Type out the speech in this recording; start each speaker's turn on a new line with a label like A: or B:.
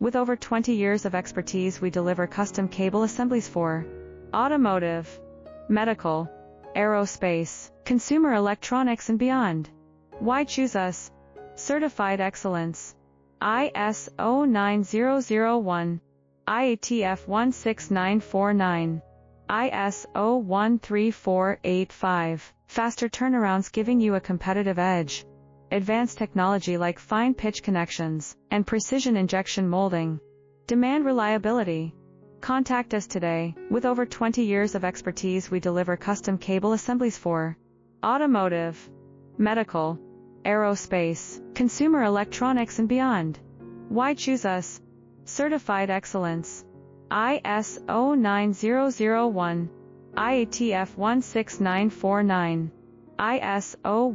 A: With over 20 years of expertise, we deliver custom cable assemblies for automotive, medical, aerospace, consumer electronics and beyond. Why choose us? Certified excellence. ISO 9001, IATF 16949, ISO 13485. Faster turnarounds giving you a competitive edge. Advanced technology like fine pitch connections and precision injection molding. Demand reliability. Contact us today. With over 20 years of expertise, we deliver custom cable assemblies for automotive, medical, aerospace, consumer electronics and beyond. Why choose us? Certified excellence. ISO 9001, IATF 16949, ISO